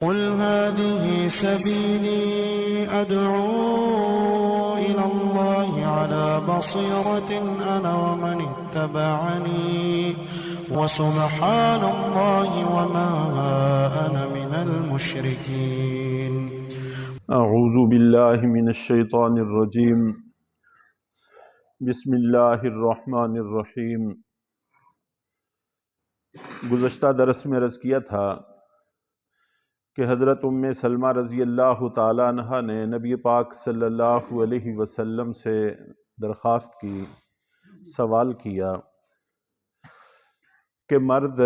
قل هذه سبيلي أدعو إلى الله على بصيرة أنا ومن اتبعني وسبحان الله وما أنا من المشركين۔ اعوذ باللہ من الشیطان الرجیم، بسم اللہ الرحمن الرحیم۔ گزشتہ درس میں عرض کیا تھا کہ حضرت ام سلمہ رضی اللہ تعالیٰ عنہ نے نبی پاک صلی اللہ علیہ وسلم سے درخواست کی، سوال کیا کہ مرد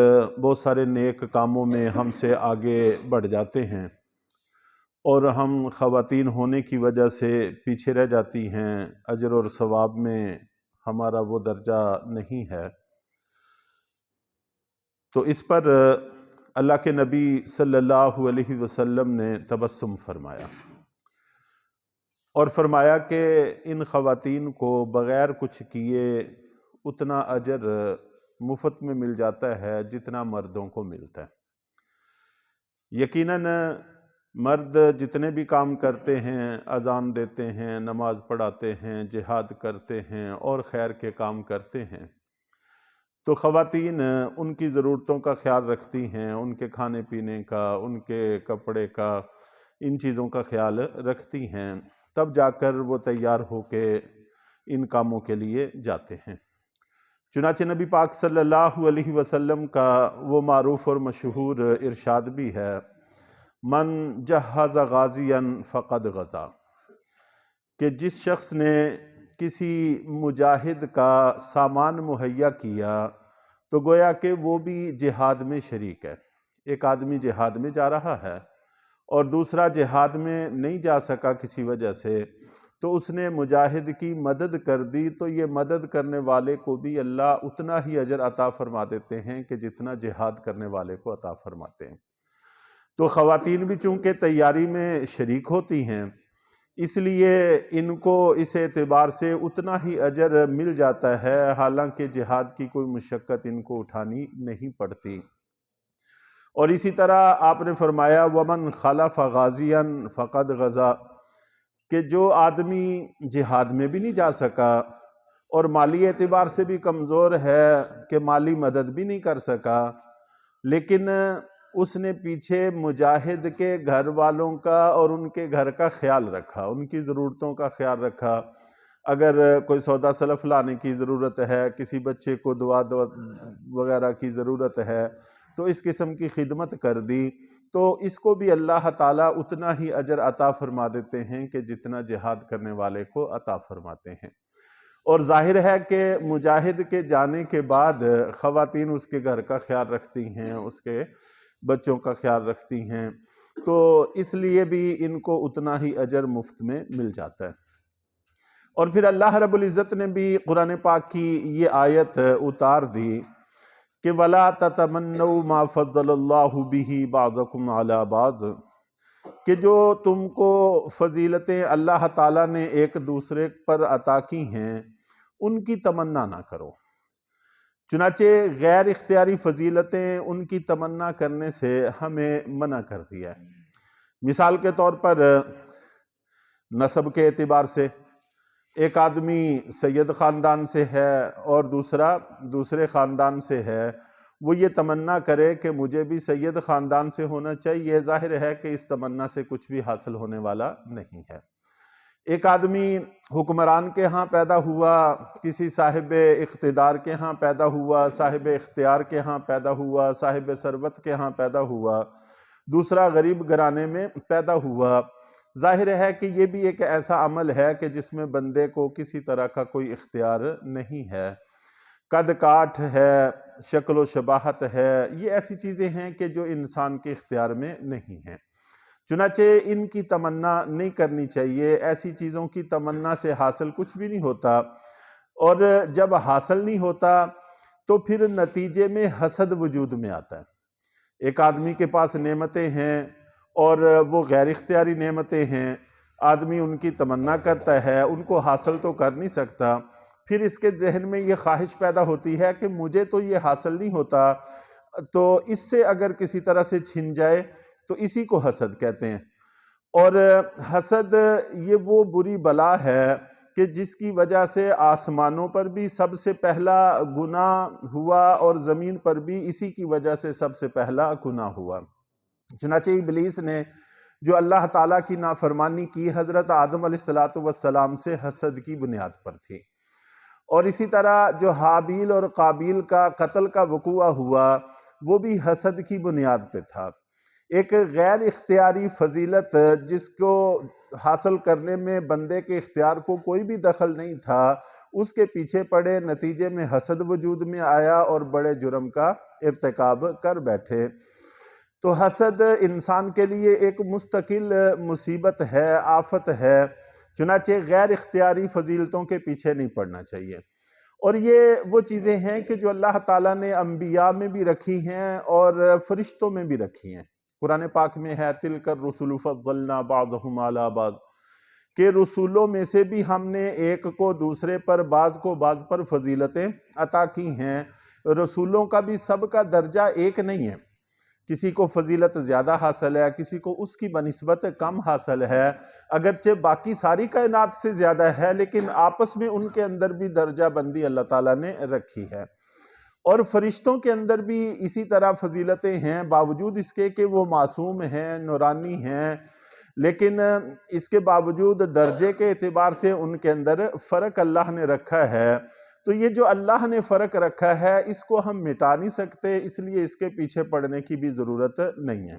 بہت سارے نیک کاموں میں ہم سے آگے بڑھ جاتے ہیں اور ہم خواتین ہونے کی وجہ سے پیچھے رہ جاتی ہیں، اجر اور ثواب میں ہمارا وہ درجہ نہیں ہے۔ تو اس پر اللہ کے نبی صلی اللہ علیہ وسلم نے تبسم فرمایا اور فرمایا کہ ان خواتین کو بغیر کچھ کیے اتنا اجر مفت میں مل جاتا ہے جتنا مردوں کو ملتا ہے۔ یقیناً مرد جتنے بھی کام کرتے ہیں، اذان دیتے ہیں، نماز پڑھاتے ہیں، جہاد کرتے ہیں اور خیر کے کام کرتے ہیں، تو خواتین ان کی ضرورتوں کا خیال رکھتی ہیں، ان کے کھانے پینے کا، ان کے کپڑے کا، ان چیزوں کا خیال رکھتی ہیں، تب جا کر وہ تیار ہو کے ان کاموں کے لیے جاتے ہیں۔ چنانچہ نبی پاک صلی اللہ علیہ وسلم کا وہ معروف اور مشہور ارشاد بھی ہے، من جہز غازیا فقد غزا، کہ جس شخص نے کسی مجاہد کا سامان مہیا کیا تو گویا کہ وہ بھی جہاد میں شریک ہے۔ ایک آدمی جہاد میں جا رہا ہے اور دوسرا جہاد میں نہیں جا سکا کسی وجہ سے، تو اس نے مجاہد کی مدد کر دی، تو یہ مدد کرنے والے کو بھی اللہ اتنا ہی اجر عطا فرما دیتے ہیں کہ جتنا جہاد کرنے والے کو عطا فرماتے ہیں۔ تو خواتین بھی چونکہ تیاری میں شریک ہوتی ہیں، اس لیے ان کو اس اعتبار سے اتنا ہی اجر مل جاتا ہے، حالانکہ جہاد کی کوئی مشقت ان کو اٹھانی نہیں پڑتی۔ اور اسی طرح آپ نے فرمایا وَمَنْ خَلَفَ غَازِيًا فَقَدْ غَزَا، کہ جو آدمی جہاد میں بھی نہیں جا سکا اور مالی اعتبار سے بھی کمزور ہے کہ مالی مدد بھی نہیں کر سکا، لیکن اس نے پیچھے مجاہد کے گھر والوں کا اور ان کے گھر کا خیال رکھا، ان کی ضرورتوں کا خیال رکھا۔ اگر کوئی سودا سلف لانے کی ضرورت ہے، کسی بچے کو دعا وغیرہ کی ضرورت ہے، تو اس قسم کی خدمت کر دی، تو اس کو بھی اللہ تعالیٰ اتنا ہی اجر عطا فرما دیتے ہیں کہ جتنا جہاد کرنے والے کو عطا فرماتے ہیں۔ اور ظاہر ہے کہ مجاہد کے جانے کے بعد خواتین اس کے گھر کا خیال رکھتی ہیں، اس کے بچوں کا خیال رکھتی ہیں، تو اس لیے بھی ان کو اتنا ہی اجر مفت میں مل جاتا ہے۔ اور پھر اللہ رب العزت نے بھی قرآن پاک کی یہ آیت اتار دی کہ وَلَا تَتَمَنَّوْا مَا فَضَّلَ اللَّهُ بِهِ بَعْضَكُمْ عَلَى بَعْضٍ، کہ جو تم کو فضیلتیں اللہ تعالیٰ نے ایک دوسرے پر عطا کی ہیں ان کی تمنا نہ کرو۔ چنانچہ غیر اختیاری فضیلتیں ان کی تمنا کرنے سے ہمیں منع کر دیا ہے۔ مثال کے طور پر نسب کے اعتبار سے ایک آدمی سید خاندان سے ہے اور دوسرے خاندان سے ہے، وہ یہ تمنا کرے کہ مجھے بھی سید خاندان سے ہونا چاہیے، ظاہر ہے کہ اس تمنا سے کچھ بھی حاصل ہونے والا نہیں ہے۔ ایک آدمی حکمران کے ہاں پیدا ہوا، کسی صاحب اقتدار کے ہاں پیدا ہوا، صاحب اختیار کے ہاں پیدا ہوا، صاحب ثروت کے ہاں پیدا ہوا، دوسرا غریب گھرانے میں پیدا ہوا، ظاہر ہے کہ یہ بھی ایک ایسا عمل ہے کہ جس میں بندے کو کسی طرح کا کوئی اختیار نہیں ہے۔ قد کاٹ ہے، شکل و شباہت ہے، یہ ایسی چیزیں ہیں کہ جو انسان کے اختیار میں نہیں ہیں۔ چنانچہ ان کی تمنا نہیں کرنی چاہیے، ایسی چیزوں کی تمنا سے حاصل کچھ بھی نہیں ہوتا، اور جب حاصل نہیں ہوتا تو پھر نتیجے میں حسد وجود میں آتا ہے۔ ایک آدمی کے پاس نعمتیں ہیں اور وہ غیر اختیاری نعمتیں ہیں، آدمی ان کی تمنا کرتا ہے، ان کو حاصل تو کر نہیں سکتا، پھر اس کے ذہن میں یہ خواہش پیدا ہوتی ہے کہ مجھے تو یہ حاصل نہیں ہوتا، تو اس سے اگر کسی طرح سے چھن جائے تو اسی کو حسد کہتے ہیں۔ اور حسد یہ وہ بری بلا ہے کہ جس کی وجہ سے آسمانوں پر بھی سب سے پہلا گناہ ہوا اور زمین پر بھی اسی کی وجہ سے سب سے پہلا گناہ ہوا۔ چنانچہ ابلیس نے جو اللہ تعالیٰ کی نافرمانی کی حضرت آدم علیہ السلام سے حسد کی بنیاد پر تھی، اور اسی طرح جو حابیل اور قابیل کا قتل کا وقوع ہوا وہ بھی حسد کی بنیاد پہ تھا۔ ایک غیر اختیاری فضیلت جس کو حاصل کرنے میں بندے کے اختیار کو کوئی بھی دخل نہیں تھا، اس کے پیچھے پڑے، نتیجے میں حسد وجود میں آیا اور بڑے جرم کا ارتکاب کر بیٹھے۔ تو حسد انسان کے لیے ایک مستقل مصیبت ہے، آفت ہے، چنانچہ غیر اختیاری فضیلتوں کے پیچھے نہیں پڑنا چاہیے۔ اور یہ وہ چیزیں ہیں کہ جو اللہ تعالیٰ نے انبیاء میں بھی رکھی ہیں اور فرشتوں میں بھی رکھی ہیں۔ قرآن پاک میں ہے تِلْكَ الرُّسُلُ فَضَّلْنَا بَعْضَهُمْ عَلَى بَعْضٍ، کہ رسولوں میں سے بھی ہم نے ایک کو دوسرے پر، بعض کو بعض پر فضیلتیں عطا کی ہیں۔ رسولوں کا بھی سب کا درجہ ایک نہیں ہے، کسی کو فضیلت زیادہ حاصل ہے، کسی کو اس کی بنسبت کم حاصل ہے، اگرچہ باقی ساری کائنات سے زیادہ ہے، لیکن آپس میں ان کے اندر بھی درجہ بندی اللہ تعالیٰ نے رکھی ہے۔ اور فرشتوں کے اندر بھی اسی طرح فضیلتیں ہیں، باوجود اس کے کہ وہ معصوم ہیں، نورانی ہیں، لیکن اس کے باوجود درجے کے اعتبار سے ان کے اندر فرق اللہ نے رکھا ہے۔ تو یہ جو اللہ نے فرق رکھا ہے اس کو ہم مٹا نہیں سکتے، اس لیے اس کے پیچھے پڑنے کی بھی ضرورت نہیں ہے۔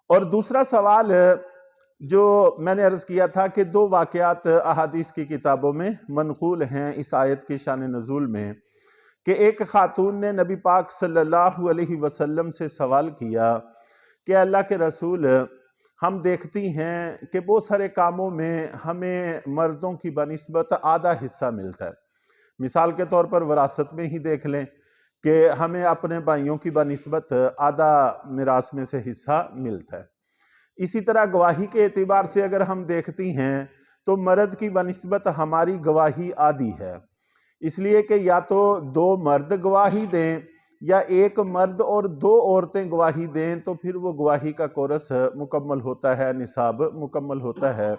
اور دوسرا سوال جو میں نے عرض کیا تھا کہ دو واقعات احادیث کی کتابوں میں منقول ہیں اس آیت کی شان نزول میں، کہ ایک خاتون نے نبی پاک صلی اللہ علیہ وسلم سے سوال کیا کہ اللہ کے رسول، ہم دیکھتی ہیں کہ بہت سارے کاموں میں ہمیں مردوں کی بنسبت آدھا حصہ ملتا ہے۔ مثال کے طور پر وراثت میں ہی دیکھ لیں کہ ہمیں اپنے بھائیوں کی بنسبت آدھا میراث میں سے حصہ ملتا ہے۔ اسی طرح گواہی کے اعتبار سے اگر ہم دیکھتی ہیں تو مرد کی بنسبت ہماری گواہی آدھی ہے، اس لیے کہ یا تو دو مرد گواہی دیں یا ایک مرد اور دو عورتیں گواہی دیں تو پھر وہ گواہی کا کورس مکمل ہوتا ہے، نصاب مکمل ہوتا ہے۔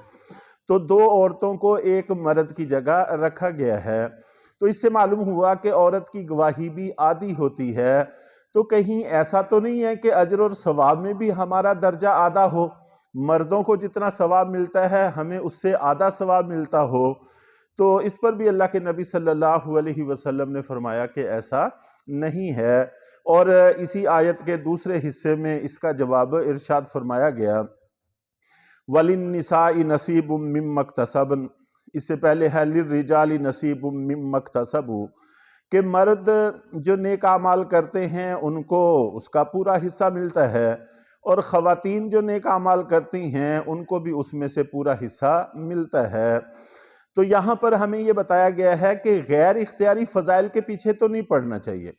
تو دو عورتوں کو ایک مرد کی جگہ رکھا گیا ہے۔ تو اس سے معلوم ہوا کہ عورت کی گواہی بھی آدھی ہوتی ہے۔ تو کہیں ایسا تو نہیں ہے کہ اجر اور ثواب میں بھی ہمارا درجہ آدھا ہو، مردوں کو جتنا ثواب ملتا ہے ہمیں اس سے آدھا ثواب ملتا ہو؟ تو اس پر بھی اللہ کے نبی صلی اللہ علیہ وسلم نے فرمایا کہ ایسا نہیں ہے۔ اور اسی آیت کے دوسرے حصے میں اس کا جواب ارشاد فرمایا گیا وَلِلنِّسَاءِ نَصِيبٌ مِّمَّا اكْتَسَبْنَ، اس سے پہلے ہے لِلرِّجَالِ نَصِيبٌ مِّمَّا اكْتَسَبُوا، کہ مرد جو نیک اعمال کرتے ہیں ان کو اس کا پورا حصہ ملتا ہے، اور خواتین جو نیک اعمال کرتی ہیں ان کو بھی اس میں سے پورا حصہ ملتا ہے۔ تو یہاں پر ہمیں یہ بتایا گیا ہے کہ غیر اختیاری فضائل کے پیچھے تو نہیں پڑنا چاہیے،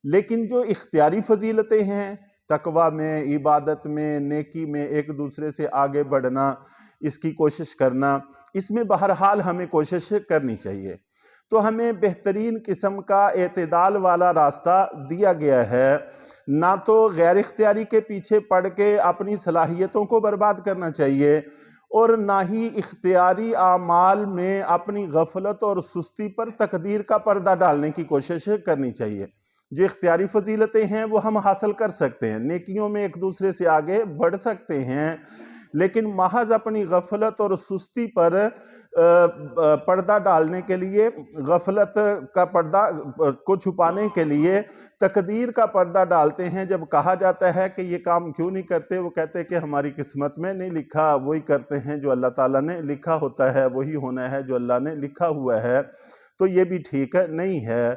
لیکن جو اختیاری فضیلتیں ہیں، تقویٰ میں، عبادت میں، نیکی میں، ایک دوسرے سے آگے بڑھنا، اس کی کوشش کرنا، اس میں بہرحال ہمیں کوشش کرنی چاہیے۔ تو ہمیں بہترین قسم کا اعتدال والا راستہ دیا گیا ہے، نہ تو غیر اختیاری کے پیچھے پڑ کے اپنی صلاحیتوں کو برباد کرنا چاہیے، اور نہ ہی اختیاری اعمال میں اپنی غفلت اور سستی پر تقدیر کا پردہ ڈالنے کی کوشش کرنی چاہیے۔ جو اختیاری فضیلتیں ہیں وہ ہم حاصل کر سکتے ہیں، نیکیوں میں ایک دوسرے سے آگے بڑھ سکتے ہیں، لیکن محض اپنی غفلت اور سستی پر پردہ ڈالنے کے لیے، غفلت کا پردہ کو چھپانے کے لیے تقدیر کا پردہ ڈالتے ہیں۔ جب کہا جاتا ہے کہ یہ کام کیوں نہیں کرتے، وہ کہتے ہیں کہ ہماری قسمت میں نہیں لکھا، وہی کرتے ہیں جو اللہ تعالیٰ نے لکھا ہوتا ہے، وہی ہونا ہے جو اللہ نے لکھا ہوا ہے۔ تو یہ بھی ٹھیک نہیں ہے۔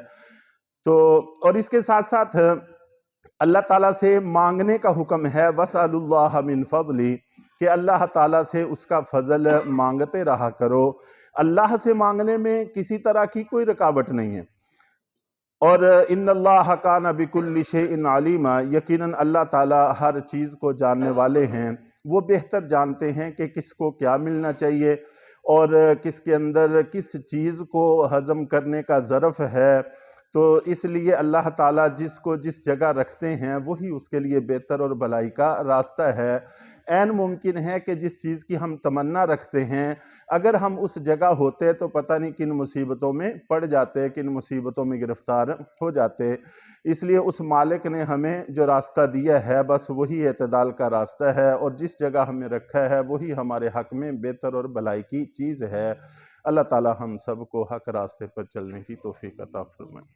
تو اور اس کے ساتھ ساتھ اللہ تعالیٰ سے مانگنے کا حکم ہے وَاسْأَلُوا اللَّهَ مِن فَضْلِهِ، کہ اللہ تعالیٰ سے اس کا فضل مانگتے رہا کرو۔ اللہ سے مانگنے میں کسی طرح کی کوئی رکاوٹ نہیں ہے۔ اور ان اللہ کان بکل شیء علیما، یقیناً اللہ تعالیٰ ہر چیز کو جاننے والے ہیں، وہ بہتر جانتے ہیں کہ کس کو کیا ملنا چاہیے اور کس کے اندر کس چیز کو ہضم کرنے کا ظرف ہے، تو اس لیے اللہ تعالیٰ جس کو جس جگہ رکھتے ہیں وہی اس کے لیے بہتر اور بھلائی کا راستہ ہے۔ عین ممکن ہے کہ جس چیز کی ہم تمنا رکھتے ہیں اگر ہم اس جگہ ہوتے تو پتہ نہیں کن مصیبتوں میں پڑ جاتے، کن مصیبتوں میں گرفتار ہو جاتے۔ اس لیے اس مالک نے ہمیں جو راستہ دیا ہے بس وہی اعتدال کا راستہ ہے، اور جس جگہ ہمیں رکھا ہے وہی ہمارے حق میں بہتر اور بھلائی کی چیز ہے۔ اللہ تعالی ہم سب کو حق راستے پر چلنے کی توفیق عطا فرمائے۔